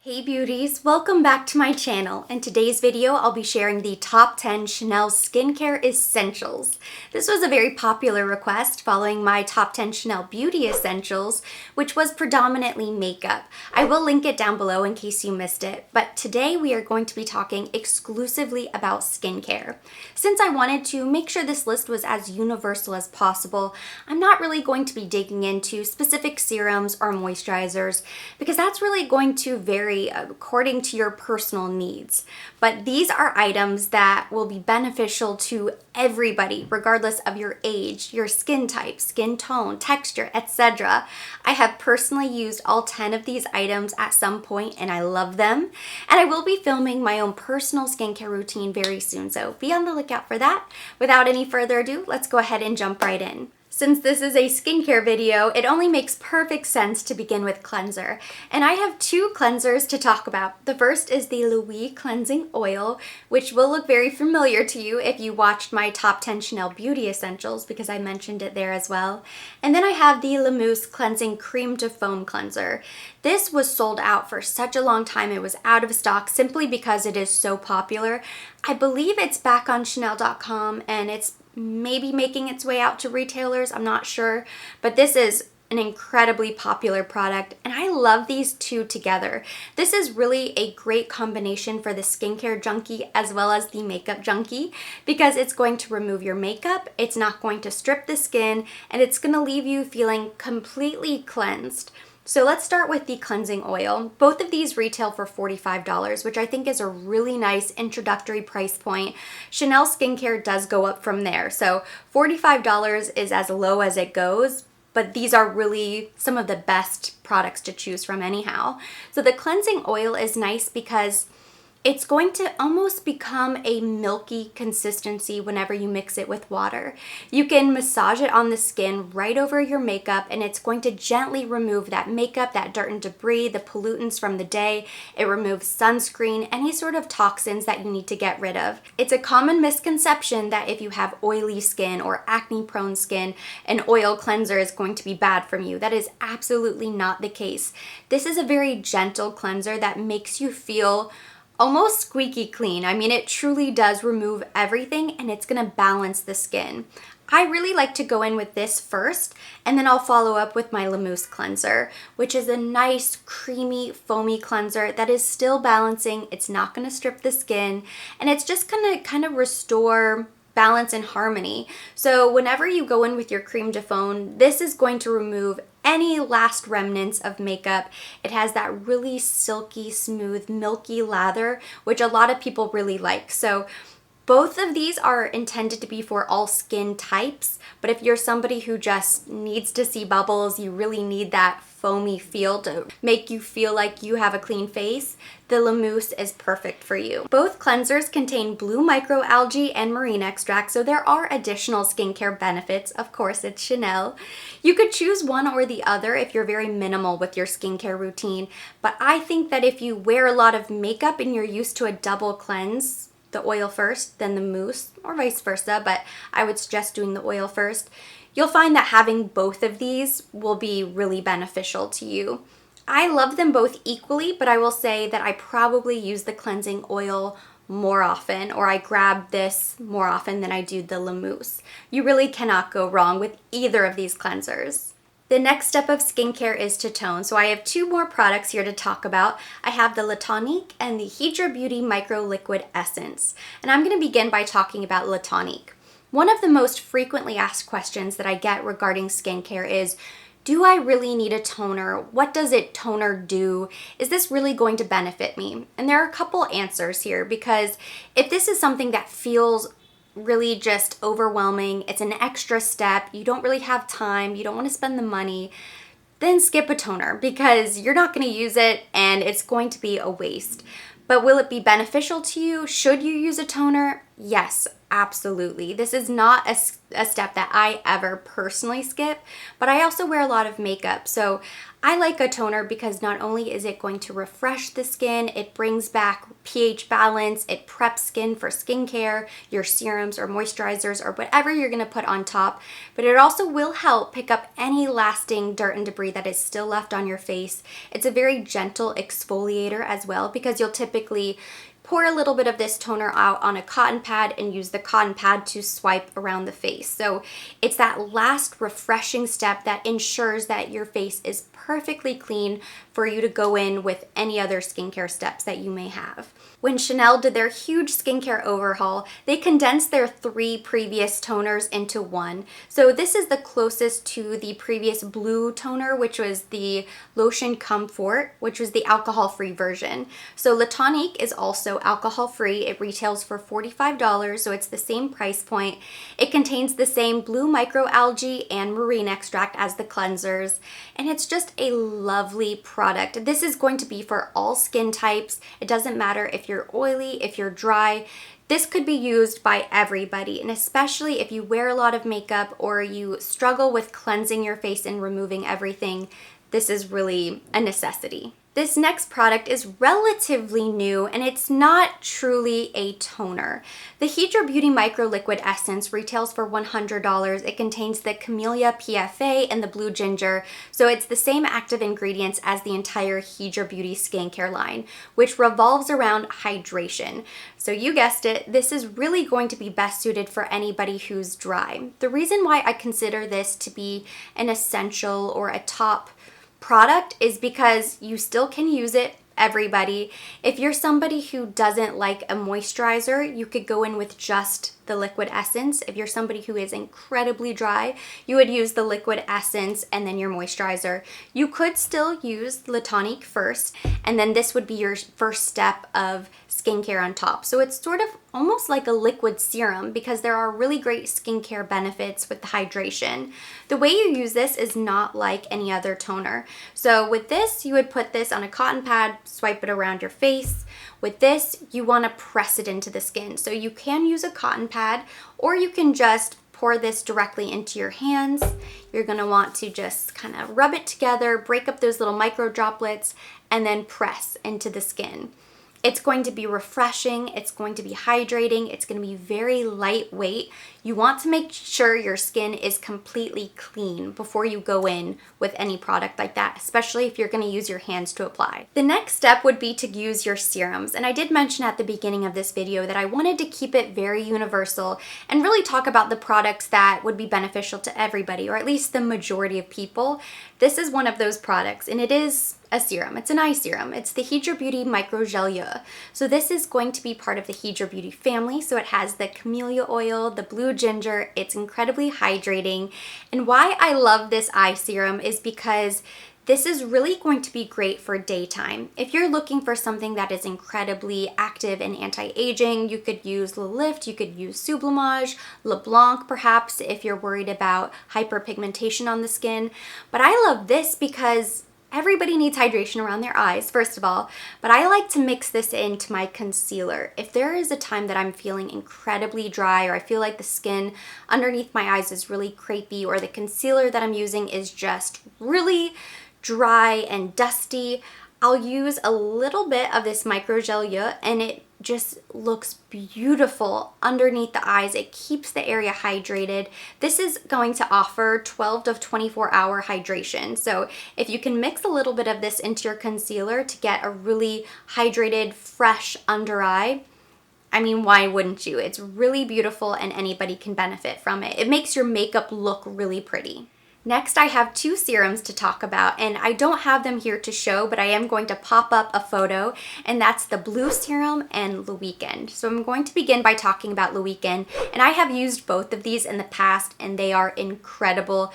Hey beauties, welcome back to my channel. In today's video, I'll be sharing the top 10 Chanel skincare essentials. This was a very popular request following my top 10 Chanel beauty essentials, which was predominantly makeup. I will link it down below in case you missed it, but today we are going to be talking exclusively about skincare. Since I wanted to make sure this list was as universal as possible, I'm not really going to be digging into specific serums or moisturizers because that's really going to vary according to your personal needs. But these are items that will be beneficial to everybody, regardless of your age, your skin type, skin tone, texture, etc. I have personally used all 10 of these items at some point and I love them. And I will be filming my own personal skincare routine very soon, so be on the lookout for that. Without any further ado, let's go ahead and jump right in. Since this is a skincare video, it only makes perfect sense to begin with cleanser. And I have two cleansers to talk about. The first is the Louis Cleansing Oil, which will look very familiar to you if you watched my top 10 Chanel Beauty Essentials because I mentioned it there as well. And then I have the La Mousse Cleansing Cream to Foam Cleanser. This was sold out for such a long time. It was out of stock simply because it is so popular. I believe it's back on Chanel.com and it's maybe making its way out to retailers, I'm not sure, but this is an incredibly popular product and I love these two together. This is really a great combination for the skincare junkie as well as the makeup junkie because it's going to remove your makeup, it's not going to strip the skin, and it's going to leave you feeling completely cleansed. So let's start with the cleansing oil. Both of these retail for $45, which I think is a really nice introductory price point. Chanel skincare does go up from there. So $45 is as low as it goes, but these are really some of the best products to choose from anyhow. So the cleansing oil is nice because it's going to almost become a milky consistency whenever you mix it with water. You can massage it on the skin right over your makeup and it's going to gently remove that makeup, that dirt and debris, the pollutants from the day. It removes sunscreen, any sort of toxins that you need to get rid of. It's a common misconception that if you have oily skin or acne prone skin, an oil cleanser is going to be bad for you. That is absolutely not the case. This is a very gentle cleanser that makes you feel almost squeaky clean. I mean, it truly does remove everything and it's gonna balance the skin. I really like to go in with this first and then I'll follow up with my La Mousse cleanser, which is a nice creamy foamy cleanser that is still balancing. It's not gonna strip the skin and it's just gonna kind of restore balance and harmony. So whenever you go in with your cream de foam, this is going to remove any last remnants of makeup. It has that really silky, smooth, milky lather, which a lot of people really like. So both of these are intended to be for all skin types, but if you're somebody who just needs to see bubbles, you really need that foamy feel to make you feel like you have a clean face, the La Mousse is perfect for you. Both cleansers contain blue microalgae and marine extract, so there are additional skincare benefits. Of course, it's Chanel. You could choose one or the other if you're very minimal with your skincare routine, but I think that if you wear a lot of makeup and you're used to a double cleanse, the oil first, then the mousse, or vice versa, but I would suggest doing the oil first. You'll find that having both of these will be really beneficial to you. I love them both equally, but I will say that I probably use the cleansing oil more often, or I grab this more often than I do the La Mousse. You really cannot go wrong with either of these cleansers. The next step of skincare is to tone. So I have two more products here to talk about. I have the La Tonique and the Hydra Beauty Micro Liquid Essence. And I'm going to begin by talking about La Tonique. One of the most frequently asked questions that I get regarding skincare is, do I really need a toner? What does a toner do? Is this really going to benefit me? And there are a couple answers here because if this is something that feels really just overwhelming, it's an extra step, you don't really have time, you don't want to spend the money, then skip a toner because you're not going to use it and it's going to be a waste. But will it be beneficial to you? Should you use a toner? Yes, absolutely. This is not a step that I ever personally skip, but I also wear a lot of makeup. So I like a toner because not only is it going to refresh the skin, it brings back pH balance, it preps skin for skincare, your serums or moisturizers or whatever you're going to put on top, but it also will help pick up any lasting dirt and debris that is still left on your face. It's a very gentle exfoliator as well because you'll typically pour a little bit of this toner out on a cotton pad and use the cotton pad to swipe around the face. So it's that last refreshing step that ensures that your face is perfectly clean for you to go in with any other skincare steps that you may have. When Chanel did their huge skincare overhaul, they condensed their 3 previous toners into one. So this is the closest to the previous blue toner, which was the Lotion Comfort, which was the alcohol-free version. So La Tonique is also alcohol-free. It retails for $45, so it's the same price point. It contains the same blue microalgae and marine extract as the cleansers, and it's just a lovely product. This is going to be for all skin types. It doesn't matter if you're oily, if you're dry. This could be used by everybody, and especially if you wear a lot of makeup or you struggle with cleansing your face and removing everything, this is really a necessity. This next product is relatively new and it's not truly a toner. The Hydra Beauty Micro Liquid Essence retails for $100. It contains the Camellia PFA and the Blue Ginger, so it's the same active ingredients as the entire Hydra Beauty skincare line, which revolves around hydration. So you guessed it, this is really going to be best suited for anybody who's dry. The reason why I consider this to be an essential or a top product is because you still can use it, everybody. If you're somebody who doesn't like a moisturizer, you could go in with just the liquid essence. If you're somebody who is incredibly dry, you would use the liquid essence and then your moisturizer. You could still use La Tonique first, and then this would be your first step of skincare on top. So it's sort of almost like a liquid serum because there are really great skincare benefits with the hydration. The way you use this is not like any other toner. So with this, you would put this on a cotton pad, swipe it around your face. With this, you want to press it into the skin. So you can use a cotton pad or you can just pour this directly into your hands. You're going to want to just kind of rub it together, break up those little micro droplets, and then press into the skin. It's going to be refreshing, it's going to be hydrating, it's going to be very lightweight. You want to make sure your skin is completely clean before you go in with any product like that, especially if you're going to use your hands to apply. The next step would be to use your serums, and I did mention at the beginning of this video that I wanted to keep it very universal and really talk about the products that would be beneficial to everybody, or at least the majority of people. This is one of those products, and it is a serum. It's an eye serum. It's the Hydra Beauty Micro Gelure. So this is going to be part of the Hydra Beauty family. So it has the camellia oil, the blue ginger. It's incredibly hydrating. And why I love this eye serum is because this is really going to be great for daytime. If you're looking for something that is incredibly active and anti-aging, you could use Le Lift, you could use Sublimage, LeBlanc perhaps if you're worried about hyperpigmentation on the skin. But I love this because everybody needs hydration around their eyes, first of all, but I like to mix this into my concealer. If there is a time that I'm feeling incredibly dry or I feel like the skin underneath my eyes is really crepey or the concealer that I'm using is just really dry and dusty, I'll use a little bit of this Micro Gelure and it just looks beautiful underneath the eyes. It keeps the area hydrated. This is going to offer 12 to 24 hour hydration. So if you can mix a little bit of this into your concealer to get a really hydrated, fresh under eye, I mean, why wouldn't you? It's really beautiful and anybody can benefit from it. It makes your makeup look really pretty. Next, I have 2 serums to talk about, and I don't have them here to show, but I am going to pop up a photo, and that's the Blue Serum and Le Weekend. So I'm going to begin by talking about Le Weekend, and I have used both of these in the past, and they are incredible.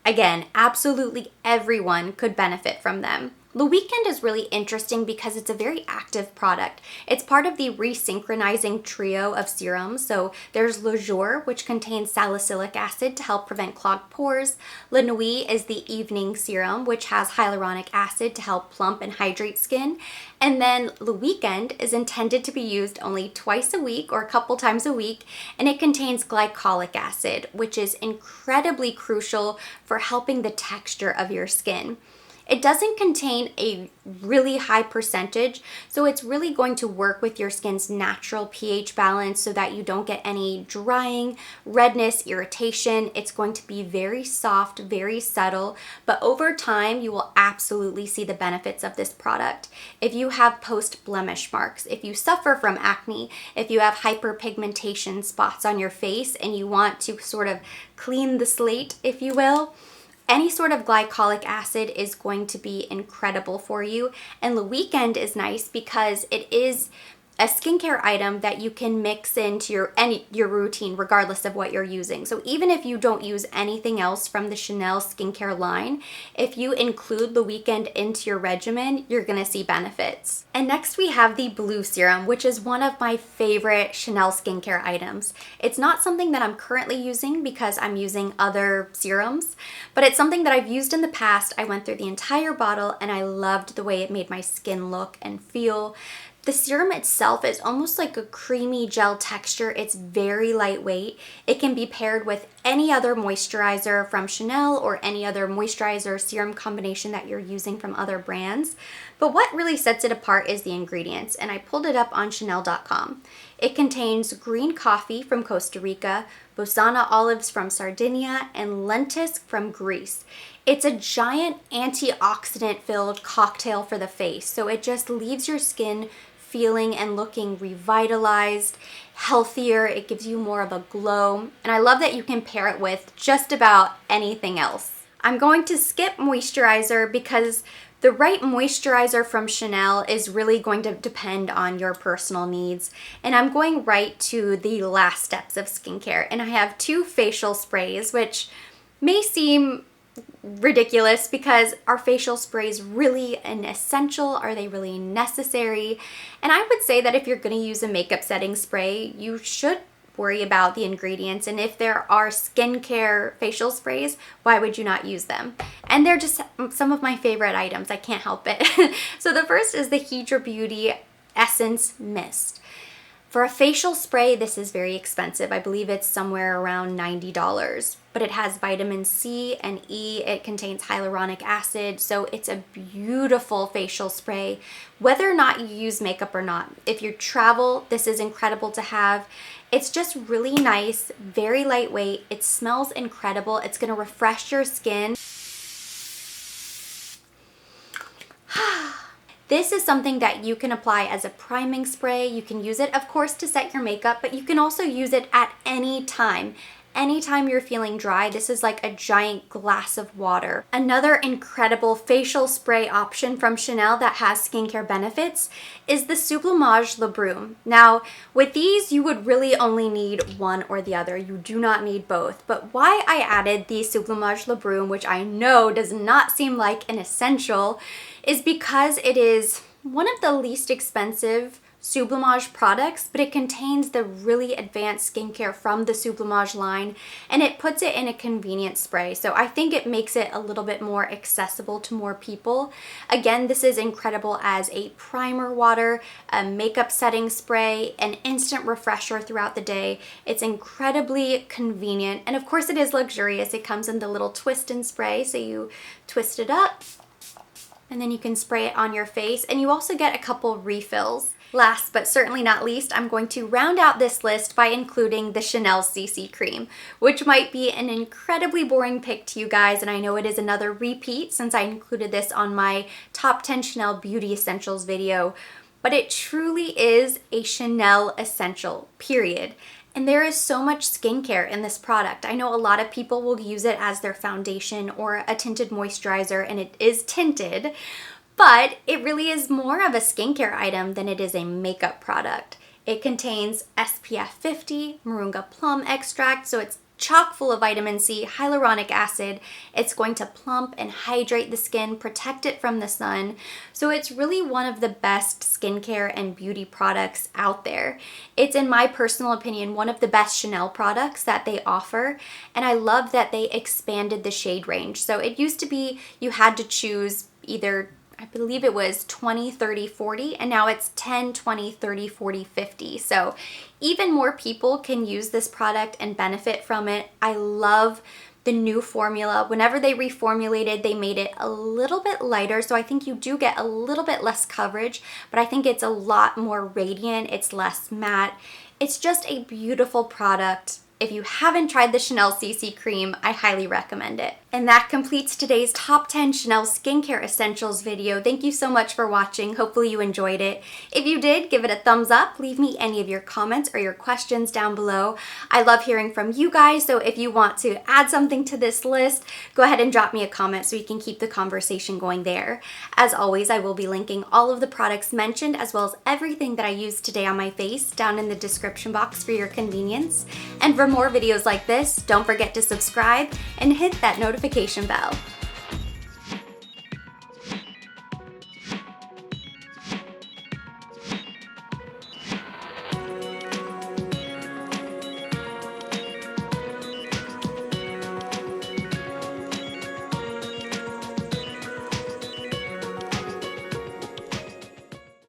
Again, absolutely everyone could benefit from them. The Weekend is really interesting because it's a very active product. It's part of the resynchronizing trio of serums. So there's Le Jour, which contains salicylic acid to help prevent clogged pores. La Nuit is the evening serum, which has hyaluronic acid to help plump and hydrate skin. And then Le Weekend is intended to be used only twice a week or a couple times a week, and it contains glycolic acid, which is incredibly crucial for helping the texture of your skin. It doesn't contain a really high percentage, so it's really going to work with your skin's natural pH balance so that you don't get any drying, redness, irritation. It's going to be very soft, very subtle, but over time you will absolutely see the benefits of this product. If you have post-blemish marks, if you suffer from acne, if you have hyperpigmentation spots on your face and you want to sort of clean the slate, if you will, any sort of glycolic acid is going to be incredible for you. And the Weekend is nice because it is a skincare item that you can mix into your routine regardless of what you're using. So even if you don't use anything else from the Chanel skincare line, if you include the Weekend into your regimen, you're gonna see benefits. And next we have the Blue Serum, which is one of my favorite Chanel skincare items. It's not something that I'm currently using because I'm using other serums, but it's something that I've used in the past. I went through the entire bottle and I loved the way it made my skin look and feel. The serum itself is almost like a creamy gel texture. It's very lightweight. It can be paired with any other moisturizer from Chanel or any other moisturizer serum combination that you're using from other brands. But what really sets it apart is the ingredients, and I pulled it up on Chanel.com. It contains green coffee from Costa Rica, Bosana olives from Sardinia, and lentisk from Greece. It's a giant antioxidant-filled cocktail for the face, so it just leaves your skin feeling and looking revitalized, healthier. It gives you more of a glow, and I love that you can pair it with just about anything else. I'm going to skip moisturizer because the right moisturizer from Chanel is really going to depend on your personal needs, and I'm going right to the last steps of skincare, and I have two facial sprays, which may seem ridiculous because are facial sprays really an essential? Are they really necessary? And I would say that if you're going to use a makeup setting spray, you should worry about the ingredients, and if there are skincare facial sprays, why would you not use them? And they're just some of my favorite items. I can't help it. So the first is the Hydra Beauty Essence Mist. For a facial spray, this is very expensive. I believe it's somewhere around $90, but it has vitamin C and E. It contains hyaluronic acid, so it's a beautiful facial spray, whether or not you use makeup or not. If you travel, this is incredible to have. It's just really nice, very lightweight. It smells incredible. It's gonna refresh your skin. This is something that you can apply as a priming spray. You can use it, of course, to set your makeup, but you can also use it at any time. Anytime you're feeling dry, this is like a giant glass of water. Another incredible facial spray option from Chanel that has skincare benefits is the Sublimage Le Brun. Now, with these, you would really only need one or the other. You do not need both. But why I added the Sublimage Le Brun, which I know does not seem like an essential, is because it is one of the least expensive Sublimage products, but it contains the really advanced skincare from the Sublimage line, and it puts it in a convenient spray. So I think it makes it a little bit more accessible to more people. Again, this is incredible as a primer water, a makeup setting spray, an instant refresher throughout the day. It's incredibly convenient, and of course it is luxurious. It comes in the little twist and spray, so you twist it up, and then you can spray it on your face, and you also get a couple refills. Last but certainly not least, I'm going to round out this list by including the Chanel CC Cream, which might be an incredibly boring pick to you guys, and I know it is another repeat since I included this on my top 10 Chanel Beauty Essentials video, but it truly is a Chanel essential, period. And there is so much skincare in this product. I know a lot of people will use it as their foundation or a tinted moisturizer, and it is tinted, but it really is more of a skincare item than it is a makeup product. It contains SPF 50, Moringa plum extract, so it's chock full of vitamin C, hyaluronic acid. It's going to plump and hydrate the skin, protect it from the sun. So it's really one of the best skincare and beauty products out there. It's, in my personal opinion, one of the best Chanel products that they offer. And I love that they expanded the shade range. So it used to be you had to choose either, I believe it was 20, 30, 40, and now it's 10, 20, 30, 40, 50. So even more people can use this product and benefit from it. I love the new formula. Whenever they reformulated, they made it a little bit lighter, so I think you do get a little bit less coverage, but I think it's a lot more radiant, it's less matte. It's just a beautiful product. If you haven't tried the Chanel CC Cream, I highly recommend it. And that completes today's top 10 Chanel skincare essentials video. Thank you so much for watching. Hopefully you enjoyed it. If you did, give it a thumbs up. Leave me any of your comments or your questions down below. I love hearing from you guys, so if you want to add something to this list, go ahead and drop me a comment so we can keep the conversation going there. As always, I will be linking all of the products mentioned as well as everything that I used today on my face down in the description box for your convenience. And for more videos like this, don't forget to subscribe and hit that notification bell.